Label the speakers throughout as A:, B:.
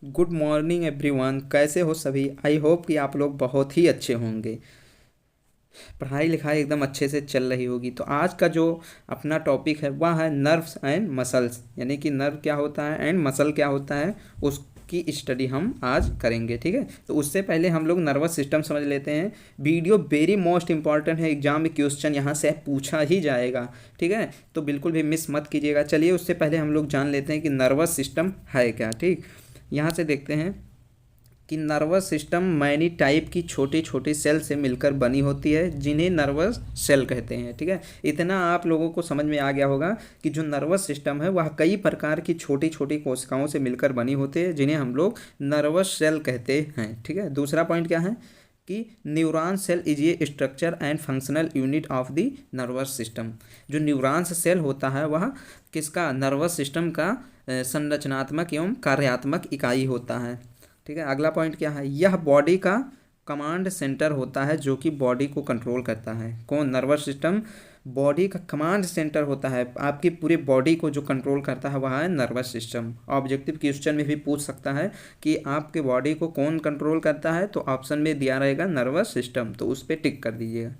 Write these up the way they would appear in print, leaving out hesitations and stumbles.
A: Good morning everyone. कैसे हो सभी? आई होप कि आप लोग बहुत ही अच्छे होंगे। पढ़ाई लिखाई एकदम अच्छे से चल रही होगी। तो आज का जो अपना टॉपिक है वह है नर्व्स एंड मसल्स, यानी कि नर्व क्या होता है एंड मसल क्या होता है, उसकी स्टडी हम आज करेंगे। ठीक है, तो उससे पहले हम लोग नर्वस सिस्टम समझ लेते हैं। वीडियो वेरी मोस्ट इंपॉर्टेंट है, एग्जाम में क्वेश्चन यहाँ से पूछा ही जाएगा। ठीक है, तो बिल्कुल भी मिस मत कीजिएगा। चलिए उससे पहले हम लोग जान लेते हैं कि नर्वस सिस्टम है क्या। ठीक, यहाँ से देखते हैं कि नर्वस सिस्टम मैनी टाइप की छोटी छोटी सेल से मिलकर बनी होती है, जिन्हें नर्वस सेल कहते हैं। ठीक है, इतना आप लोगों को समझ में आ गया होगा कि जो नर्वस सिस्टम है वह कई प्रकार की छोटी छोटी कोशिकाओं से मिलकर बनी होती है, जिन्हें हम लोग नर्वस सेल कहते हैं। ठीक है, दूसरा पॉइंट क्या है कि neuron cell is a structure and functional unit of the nervous system. जो न्यूरॉन्स सेल होता है वह किसका, नर्वस सिस्टम का संरचनात्मक एवं कार्यात्मक इकाई होता है। ठीक है, अगला पॉइंट क्या है, यह बॉडी का कमांड सेंटर होता है जो कि बॉडी को कंट्रोल करता है। कौन, नर्वस सिस्टम बॉडी का कमांड सेंटर होता है, आपकी पूरी बॉडी को जो कंट्रोल करता है वह है नर्वस सिस्टम। ऑब्जेक्टिव क्वेश्चन में भी पूछ सकता है कि आपके बॉडी को कौन कंट्रोल करता है, तो ऑप्शन में दिया रहेगा नर्वस सिस्टम, तो उस पर टिक कर दीजिएगा।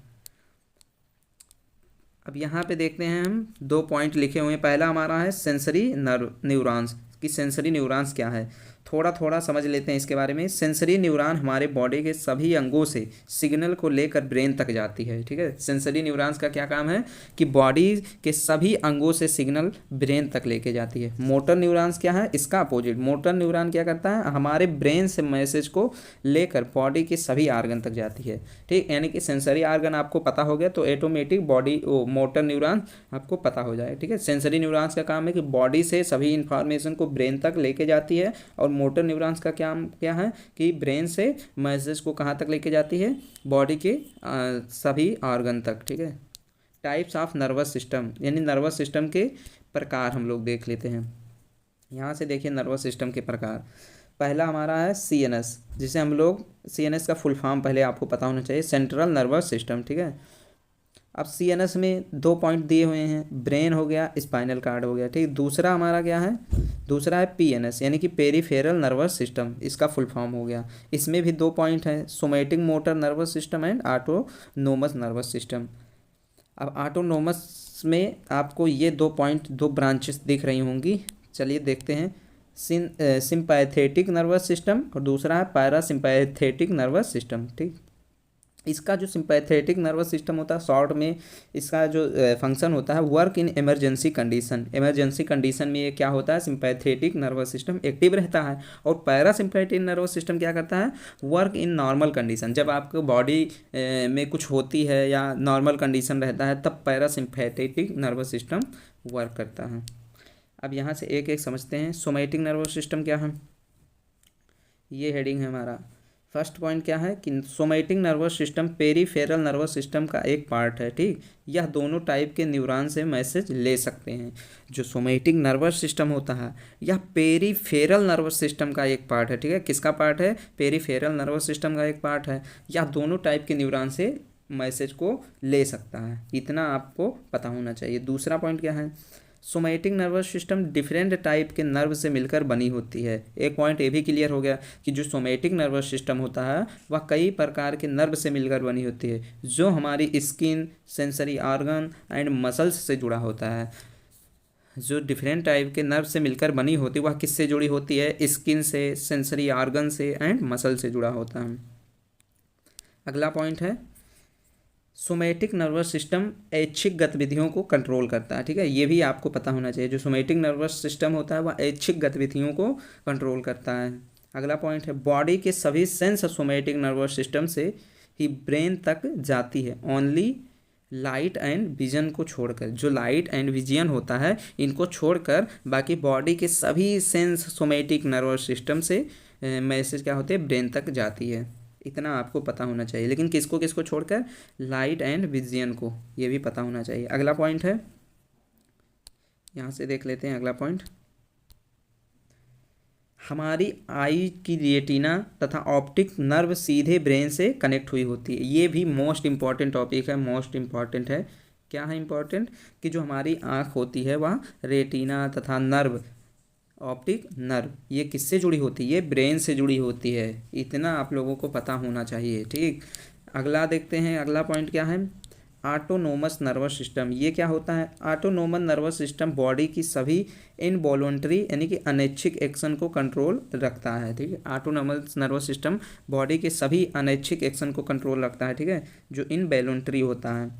A: अब यहाँ पे देखते हैं, हम दो पॉइंट लिखे हुए हैं। पहला हमारा है सेंसरी न्यूरॉन्स कि सेंसरी न्यूरॉन्स क्या है, थोड़ा थोड़ा समझ लेते हैं इसके बारे में। सेंसरी न्यूरॉन हमारे बॉडी के सभी अंगों से सिग्नल को लेकर ब्रेन तक जाती है। ठीक है, सेंसरी न्यूरॉन्स का क्या काम है कि बॉडी के सभी अंगों से सिग्नल ब्रेन तक लेके जाती है। मोटर न्यूरॉन्स क्या है, इसका अपोजिट। मोटर न्यूरॉन क्या करता है, हमारे ब्रेन से मैसेज को लेकर बॉडी के सभी आर्गन तक जाती है। ठीक, यानी कि सेंसरी आर्गन आपको पता हो गया तो ऑटोमेटिक बॉडी मोटर न्यूरॉन आपको पता हो जाए। ठीक है, सेंसरी न्यूरॉन्स का काम है कि बॉडी से सभी इंफॉर्मेशन को ब्रेन तक लेके जाती है, और मोटर न्यूरॉन्स का क्या है कि ब्रेन से मैसेज को कहाँ तक लेके जाती है, बॉडी के सभी ऑर्गन तक। ठीक है, टाइप्स ऑफ नर्वस सिस्टम, यानी नर्वस सिस्टम के प्रकार हम लोग देख लेते हैं। यहाँ से देखिए नर्वस सिस्टम के प्रकार। पहला हमारा है सीएनएस, जिसे हम लोग, सीएनएस का फुल फॉर्म पहले आपको पता होना चाहिए, सेंट्रल नर्वस सिस्टम। ठीक है, अब सीएनएस में दो पॉइंट दिए हुए हैं, ब्रेन हो गया, स्पाइनल कार्ड हो गया। ठीक, दूसरा हमारा क्या है, दूसरा है पीएनएस, यानी कि पेरीफेरल नर्वस सिस्टम, इसका फुल फॉर्म हो गया। इसमें भी दो पॉइंट है, somatic motor nervous system and autonomous nervous system. अब ऑटोनोमस में आपको ये दो पॉइंट, दो ब्रांचेस दिख रही होंगी। चलिए देखते हैं, सिंपैथेटिक नर्वस सिस्टम और दूसरा है पैरासिम्पैथेटिक नर्वस सिस्टम। ठीक, इसका जो सिंपैथेटिक नर्वस सिस्टम होता है, शॉर्ट में इसका जो फंक्शन होता है, work in emergency condition. Emergency condition में ये क्या होता है, सिंपैथेटिक नर्वस सिस्टम एक्टिव रहता है। और पैरासिम्पैथेटिक नर्वस सिस्टम क्या करता है, वर्क इन नॉर्मल कंडीशन। जब आपको बॉडी में कुछ होती है या नॉर्मल कंडीशन रहता है, तब पैरासिम्पैथेटिक नर्वस सिस्टम वर्क करता है। अब यहाँ से एक एक समझते हैं। सोमैटिक नर्वस सिस्टम क्या है, ये हेडिंग है हमारा। फर्स्ट पॉइंट क्या है कि somatic nervous system peripheral nervous system का एक पार्ट है। ठीक, यह दोनों टाइप के न्यूरॉन से मैसेज ले सकते हैं। जो सोमैटिक नर्वस सिस्टम होता है यह पेरीफेरल नर्वस सिस्टम का एक पार्ट है। ठीक है, किसका पार्ट है, पेरीफेरल नर्वस सिस्टम का एक पार्ट है। यह दोनों टाइप के न्यूरॉन से मैसेज को ले सकता है, इतना आपको पता होना चाहिए। दूसरा पॉइंट क्या है, somatic nervous system different type के नर्व से मिलकर बनी होती है। एक पॉइंट ये भी क्लियर हो गया कि जो सोमैटिक नर्वस सिस्टम होता है वह कई प्रकार के नर्व से मिलकर बनी होती है, जो हमारी skin, sensory organ and muscles से जुड़ा होता है। जो डिफरेंट टाइप के नर्व से मिलकर बनी होती है वह किससे जुड़ी होती है, स्किन से, सेंसरी ऑर्गन से एंड मसल से जुड़ा होता है। अगला पॉइंट है, सोमैटिक नर्वस सिस्टम ऐच्छिक गतिविधियों को कंट्रोल करता है। ठीक है, ये भी आपको पता होना चाहिए। जो सोमैटिक नर्वस सिस्टम होता है वह ऐच्छिक गतिविधियों को कंट्रोल करता है। अगला पॉइंट है, बॉडी के सभी सेंस सोमैटिक नर्वस सिस्टम से ही ब्रेन तक जाती है, ओनली लाइट एंड विजन को छोड़कर। जो लाइट एंड विजन होता है इनको छोड़कर बाकी बॉडी के सभी सेंस सोमैटिक नर्वस सिस्टम से मैसेज क्या होते हैं, ब्रेन तक जाती है। इतना आपको पता होना चाहिए, लेकिन किसको किसको छोड़कर, लाइट एंड विजन को, ये भी पता होना चाहिए। अगला पॉइंट है, यहाँ से देख लेते हैं अगला पॉइंट। हमारी आई की रेटिना तथा ऑप्टिक नर्व सीधे ब्रेन से कनेक्ट हुई होती है। ये भी मोस्ट इंपॉर्टेंट टॉपिक है, मोस्ट इंपॉर्टेंट है। क्या है इंपॉर्टेंट कि जो हमारी आँख होती है वह रेटिना तथा नर्व ऑप्टिक नर्व ये किससे जुड़ी होती है? ये ब्रेन से जुड़ी होती है। इतना आप लोगों को पता होना चाहिए। ठीक, अगला देखते हैं, अगला पॉइंट क्या है? Autonomous nervous system. ये क्या होता है? ऑटोनोमस नर्वस सिस्टम बॉडी की सभी इनवॉलंटरी यानी कि अनैच्छिक एक्शन को कंट्रोल रखता है। ठीक है, ऑटोनोमस नर्वस सिस्टम बॉडी के सभी अनैच्छिक एक्शन को कंट्रोल रखता है। ठीक है, जो इनवॉलंटरी होता है।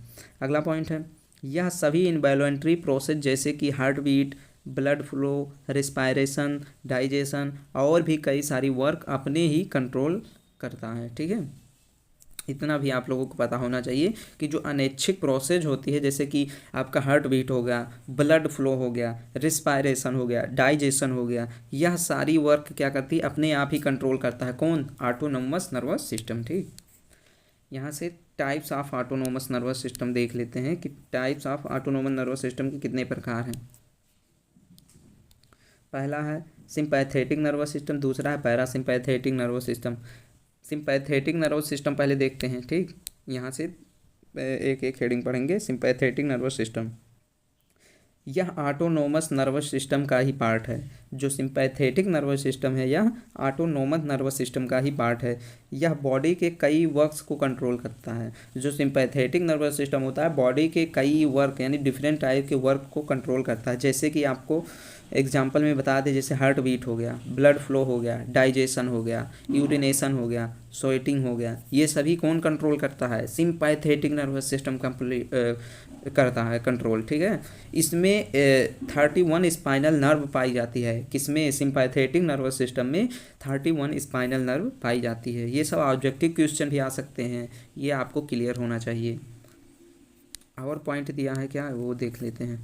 A: अगला पॉइंट है, यह सभी इनवॉलंटरी प्रोसेस जैसे कि heart beat, blood flow, respiration, digestion और भी कई सारी वर्क अपने ही कंट्रोल करता है। ठीक है, इतना भी आप लोगों को पता होना चाहिए कि जो अनैच्छिक प्रोसेस होती है जैसे कि आपका हार्ट बीट हो गया, ब्लड फ्लो हो गया, रिस्पायरेशन हो गया, डाइजेशन हो गया, यह सारी वर्क क्या करती है? अपने आप ही कंट्रोल करता है। कौन? Autonomous nervous system. ठीक, यहाँ से types of autonomous nervous system देख लेते हैं कि types of autonomous nervous system के कितने प्रकार हैं। पहला है सिंपैथेटिक नर्वस सिस्टम, दूसरा है parasympathetic nervous system. Sympathetic nervous system पहले देखते हैं। ठीक, यहाँ से एक एक हेडिंग पढ़ेंगे। सिंपैथेटिक नर्वस सिस्टम यह ऑटोनोमस नर्वस सिस्टम का ही पार्ट है। जो सिंपैथेटिक नर्वस सिस्टम है यह ऑटोनोमस नर्वस सिस्टम का ही पार्ट है। यह बॉडी के कई वर्क्स को कंट्रोल करता है। जो सिंपैथेटिक नर्वस सिस्टम होता है बॉडी के कई वर्क यानी डिफरेंट टाइप के वर्क को कंट्रोल करता है। जैसे कि आपको एग्जांपल में बता दें, जैसे हार्ट बीट हो गया, ब्लड फ्लो हो गया, डाइजेशन हो गया, यूरिनेशन हो गया, स्वेटिंग हो गया, ये सभी कौन कंट्रोल करता है? सिंपैथेटिक नर्वस सिस्टम कंप्लीट करता है कंट्रोल। ठीक है, इसमें 31 स्पाइनल नर्व पाई जाती है। किसमें? सिंपैथेटिक नर्वस सिस्टम में 31 स्पाइनल नर्व पाई जाती है। ये सब ऑब्जेक्टिव क्वेश्चन भी आ सकते हैं, ये आपको क्लियर होना चाहिए। और पॉइंट दिया है क्या, वो देख लेते हैं।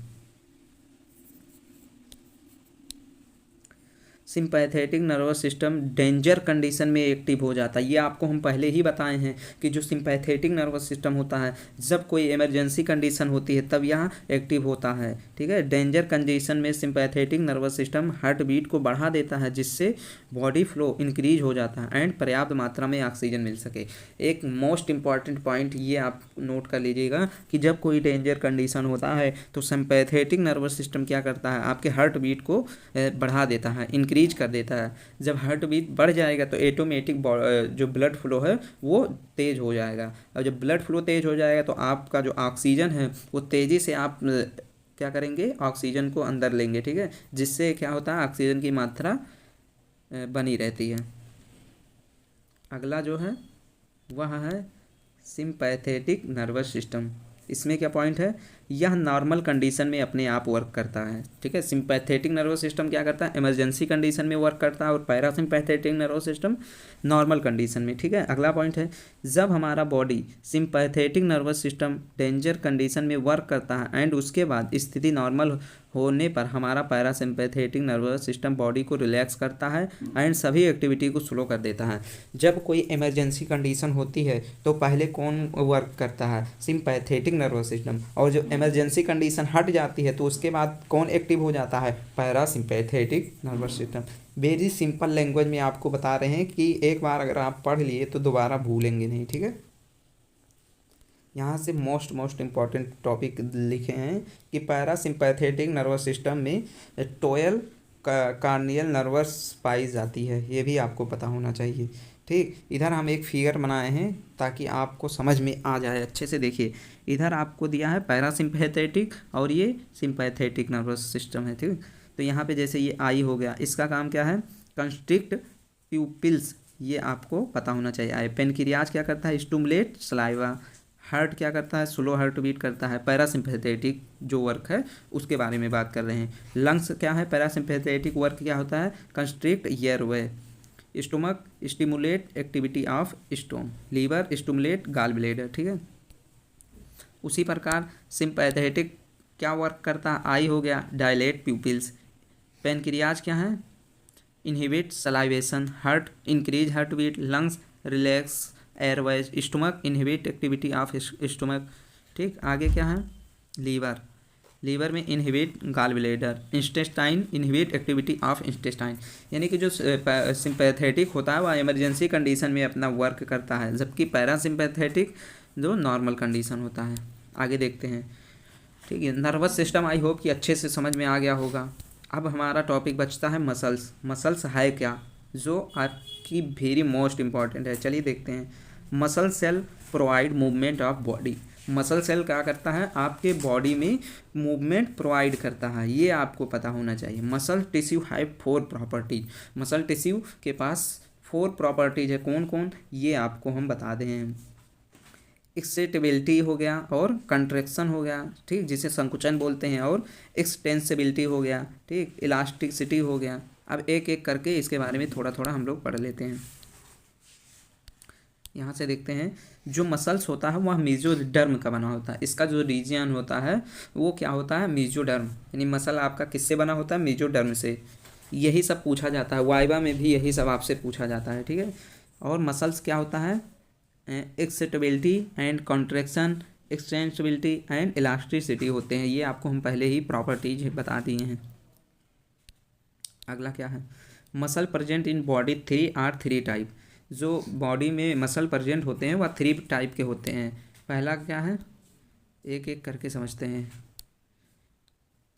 A: Sympathetic nervous system danger condition में एक्टिव हो जाता है। ये आपको हम पहले ही बताए हैं कि जो सिंपैथेटिक नर्वस सिस्टम होता है जब कोई इमरजेंसी कंडीशन होती है तब यह एक्टिव होता है। ठीक है, डेंजर कंडीशन में sympathetic nervous system heart beat को बढ़ा देता है जिससे बॉडी फ्लो इंक्रीज हो जाता है एंड पर्याप्त मात्रा में ऑक्सीजन मिल सके। एक मोस्ट इंपॉर्टेंट पॉइंट ये आप नोट कर लीजिएगा कि जब कोई डेंजर कंडीशन होता है तो सिंपैथेटिक नर्वस सिस्टम क्या करता है? आपके हार्ट बीट को बढ़ा देता है, इंक्रीज कर देता है। जब हार्ट बीट बढ़ जाएगा तो ऑटोमेटिक जो ब्लड फ्लो है वो तेज हो जाएगा, और जब ब्लड फ्लो तेज हो जाएगा तो आपका जो ऑक्सीजन है वो तेज़ी से आप क्या करेंगे? ऑक्सीजन को अंदर लेंगे। ठीक है, जिससे क्या होता है? ऑक्सीजन की मात्रा बनी रहती है। अगला जो है वह है सिंपैथेटिक नर्वस सिस्टम। इसमें क्या पॉइंट है? यह नॉर्मल कंडीशन में अपने आप वर्क करता है। ठीक है, सिंपैथेटिक नर्वस सिस्टम क्या करता है? इमरजेंसी कंडीशन में वर्क करता है, और parasympathetic nervous system normal condition में। ठीक है, अगला पॉइंट है, जब हमारा body sympathetic nervous system danger condition में वर्क करता है एंड उसके बाद स्थिति नॉर्मल होने पर हमारा पैरासिम्पैथेटिक नर्वस सिस्टम बॉडी को रिलैक्स करता है एंड सभी एक्टिविटी को स्लो कर देता है। जब कोई इमरजेंसी कंडीशन होती है तो पहले कौन वर्क करता है? Sympathetic nervous system. और जो इमरजेंसी कंडीशन हट जाती है तो उसके बाद कौन एक्टिव हो जाता है? Parasympathetic nervous system. Very simple language में आपको बता रहे हैं कि एक बार अगर आप पढ़ लिए तो दोबारा भूलेंगे नहीं। ठीक है, यहाँ से मोस्ट इम्पॉर्टेंट टॉपिक लिखे हैं कि पैरासिम्पैथेटिक नर्वस सिस्टम में 12 कार्नियल नर्वस पाई जाती है। ये भी आपको पता होना चाहिए। ठीक, इधर हम एक फिगर बनाए हैं ताकि आपको समझ में आ जाए अच्छे से। देखिए, इधर आपको दिया है पैरासिम्पैथेटिक और ये सिंपैथेटिक नर्वस सिस्टम है। ठीक, तो यहाँ पे जैसे ये आई हो गया, इसका काम क्या है? कंस्ट्रिक्ट प्यूपिल्स, ये आपको पता होना चाहिए। आई पेनक्रियाज क्या करता है? Stimulate saliva. हार्ट क्या करता है? स्लो हार्ट बीट करता है। पैरासिम्पैथेटिक जो वर्क है उसके बारे में बात कर रहे हैं। लंग्स क्या है? पैरासिम्पैथेटिक वर्क क्या होता है? Constrict airway. Stomach stimulate activity of stomach. Liver stimulate gall bladder. ठीक है, उसी प्रकार सिंपैथेटिक क्या वर्क करता है? आई हो गया, डायलेट प्यूपिल्स। पेनक्रियाज क्या है? Inhibit salivation. Heart increase heart beat. Lungs relax airways. Stomach inhibit activity of stomach. ठीक, आगे क्या है? लीवर में inhibit gall bladder. Intestine inhibit activity of intestine. यानी कि जो सिंपैथेटिक होता है वह इमरजेंसी कंडीशन में अपना वर्क करता है, जबकि पैरासिम्पैथेटिक जो नॉर्मल कंडीशन होता है। आगे देखते हैं। ठीक है, नर्वस सिस्टम आई होप कि अच्छे से समझ में आ गया होगा। अब हमारा टॉपिक बचता है मसल्स। मसल्स है क्या, जो आपकी वेरी मोस्ट इम्पॉर्टेंट है। चलिए देखते हैं। Muscle cell provide movement of body. Muscle cell क्या करता है, आपके बॉडी में मूवमेंट प्रोवाइड करता है, ये आपको पता होना चाहिए। Muscle tissue have 4 properties. Muscle tissue के पास 4 प्रॉपर्टीज है। कौन कौन, ये आपको हम बता दें। एक्सेटेबिलिटी हो गया और कंट्रैक्शन हो गया, ठीक, जिसे संकुचन बोलते हैं, और एक्सटेंसिबिलिटी हो गया, ठीक, इलास्टिसिटी हो गया। अब एक एक करके इसके बारे में थोड़ा थोड़ा हम लोग पढ़ लेते हैं। यहाँ से देखते हैं, जो मसल्स होता है वह मेसोडर्म का बना होता है। इसका जो रीजन होता है वो क्या होता है, मेसोडर्म। यानी मसल आपका किससे बना होता है, मेसोडर्म से। यही सब पूछा जाता है, वाइवा में भी यही सब आपसे पूछा जाता है, ठीक है। और मसल्स क्या होता है, excitability and contraction, extensibility and elasticity होते हैं। ये आपको हम पहले ही प्रॉपर्टीज बता दिए हैं। अगला क्या है, muscle present in body 3 type. जो बॉडी में मसल प्रेजेंट होते हैं वह 3 टाइप के होते हैं। पहला क्या है, एक एक करके समझते हैं।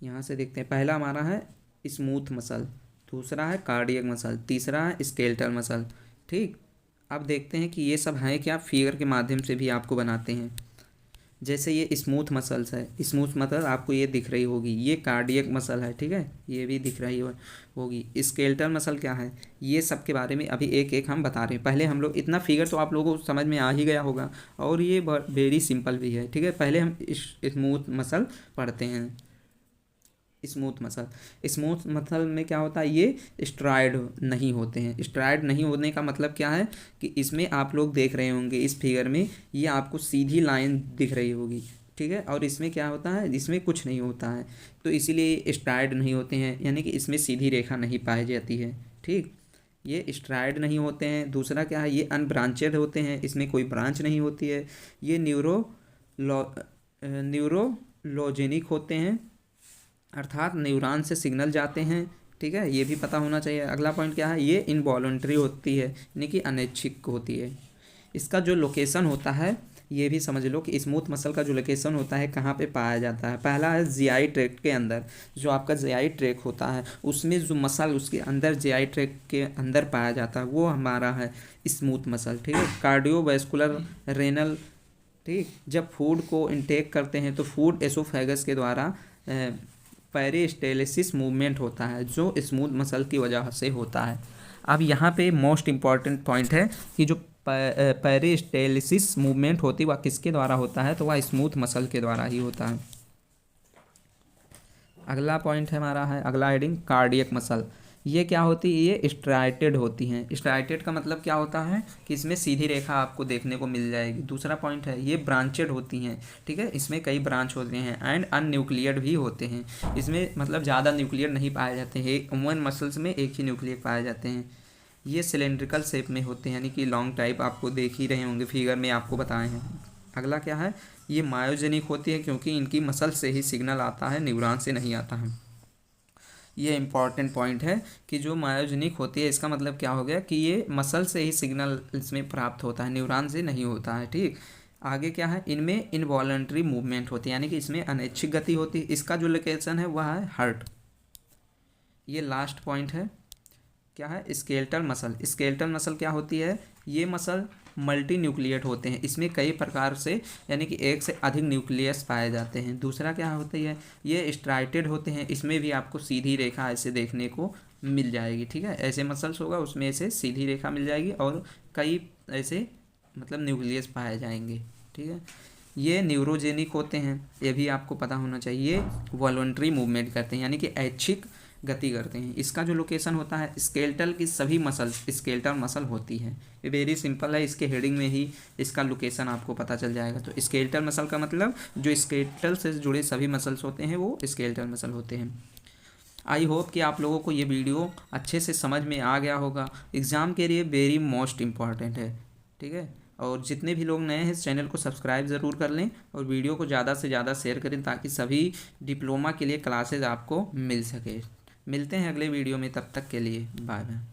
A: यहाँ से देखते हैं, पहला हमारा है स्मूथ मसल, दूसरा है कार्डियक मसल, तीसरा है स्केलेटल मसल, ठीक। अब देखते हैं कि ये सब हैं क्या, फिगर के माध्यम से भी आपको बनाते हैं। जैसे ये स्मूथ मसल्स है, स्मूथ मसल आपको ये दिख रही होगी, ये कार्डियक मसल है, ठीक है, ये भी दिख रही होगी। स्केलेटल मसल क्या है, ये सब के बारे में अभी एक एक हम बता रहे हैं। पहले हम लोग, इतना फिगर तो आप लोगों को समझ में आ ही गया होगा, और ये वेरी सिंपल भी है, ठीक है। पहले हम स्मूथ मसल पढ़ते हैं। स्मूथ मसल में क्या होता है, ये स्ट्राइड नहीं होते हैं। स्ट्राइड नहीं होने का मतलब क्या है कि इसमें आप लोग देख रहे होंगे इस फिगर में, ये आपको सीधी लाइन दिख रही होगी, ठीक है। और इसमें क्या होता है, इसमें कुछ नहीं होता है, तो इसीलिए स्ट्राइड नहीं होते हैं, यानी कि इसमें सीधी रेखा नहीं पाई जाती है, ठीक। ये स्ट्राइड नहीं होते हैं। दूसरा क्या है, ये अनब्रांचेड होते हैं, इसमें कोई ब्रांच नहीं होती है। ये न्यूरोलॉजेनिक होते हैं, अर्थात न्यूरॉन से सिग्नल जाते हैं, ठीक है, ये भी पता होना चाहिए। अगला पॉइंट क्या है, ये इनवॉलंटरी होती है, यानी कि अनैच्छिक होती है। इसका जो लोकेशन होता है, ये भी समझ लो कि स्मूथ मसल का जो लोकेशन होता है कहाँ पे पाया जाता है। पहला है जीआई ट्रैक्ट के अंदर। जो आपका जीआई ट्रैक्ट होता है उसमें जो मसल उसके अंदर जीआई ट्रैक्ट के अंदर पाया जाता है वो हमारा है स्मूथ मसल, ठीक है। कार्डियोवैस्कुलर, रेनल, ठीक। जब फूड को इनटेक करते हैं तो फूड एसोफेगस के द्वारा पेरिस्टाल्सिस मूवमेंट होता है, जो स्मूथ मसल की वजह से होता है। अब यहाँ पे मोस्ट इम्पॉर्टेंट पॉइंट है कि जो पेरिस्टाल्सिस मूवमेंट होती है वह किसके द्वारा होता है, तो वह स्मूथ मसल के द्वारा ही होता है। अगला पॉइंट है हमारा है, अगला हेडिंग कार्डियक मसल। ये क्या होती है, ये स्ट्राइटेड होती हैं। स्ट्राइटेड का मतलब क्या होता है कि इसमें सीधी रेखा आपको देखने को मिल जाएगी। दूसरा पॉइंट है, ये ब्रांचेड होती हैं, ठीक है, इसमें कई ब्रांच होते हैं। एंड अनन्यूक्लियड भी होते हैं, इसमें मतलब ज़्यादा न्यूक्लियर नहीं पाए जाते हैं। ह्यूमन मसल्स में एक ही न्यूक्लियर पाए जाते हैं। ये सिलेंड्रिकल शेप में होते हैं, यानी कि लॉन्ग टाइप, आपको देख ही रहे होंगे फिगर में आपको बताए हैं। अगला क्या है, ये मायोजेनिक होती है, क्योंकि इनकी मसल से ही सिग्नल आता है, न्यूरॉन से नहीं आता है। ये इंपॉर्टेंट पॉइंट है कि जो मायोजेनिक होती है, इसका मतलब क्या हो गया कि ये मसल से ही सिग्नल इसमें प्राप्त होता है, न्यूरॉन से नहीं होता है, ठीक। आगे क्या है, इनमें इनवॉलंटरी मूवमेंट होती है, यानी कि इसमें अनैच्छिक गति होती है। इसका जो लोकेशन है वह है हार्ट। ये लास्ट पॉइंट है, क्या है, स्केलेटल मसल। स्केलेटल मसल क्या होती है, ये मसल मल्टी न्यूक्लिएट होते हैं, इसमें कई प्रकार से यानी कि एक से अधिक न्यूक्लियस पाए जाते हैं। दूसरा क्या होती है, ये स्ट्राइटेड होते हैं, इसमें भी आपको सीधी रेखा ऐसे देखने को मिल जाएगी, ठीक है। ऐसे मसल्स होगा उसमें ऐसे सीधी रेखा मिल जाएगी और कई ऐसे मतलब न्यूक्लियस पाए जाएंगे, ठीक है। ये न्यूरोजेनिक होते हैं, ये भी आपको पता होना चाहिए। ये वॉलंटरी मूवमेंट करते हैं, यानी कि ऐच्छिक गति करते हैं। इसका जो लोकेशन होता है, स्केलेटल की सभी मसल्स स्केलेटल मसल होती है। ये वेरी सिंपल है, इसके हेडिंग में ही इसका लोकेशन आपको पता चल जाएगा। तो स्केलेटल मसल का मतलब जो स्केलेटल से जुड़े सभी मसल्स होते हैं वो स्केलेटल मसल होते हैं। आई होप कि आप लोगों को ये वीडियो अच्छे से समझ में आ गया होगा। एग्ज़ाम के लिए वेरी मोस्ट इम्पॉर्टेंट है, ठीक है। और जितने भी लोग नए हैं इस चैनल को सब्सक्राइब ज़रूर कर लें और वीडियो को ज़्यादा से ज़्यादा शेयर करें, ताकि सभी डिप्लोमा के लिए क्लासेज आपको मिल सके। मिलते हैं अगले वीडियो में, तब तक के लिए बाय बाय।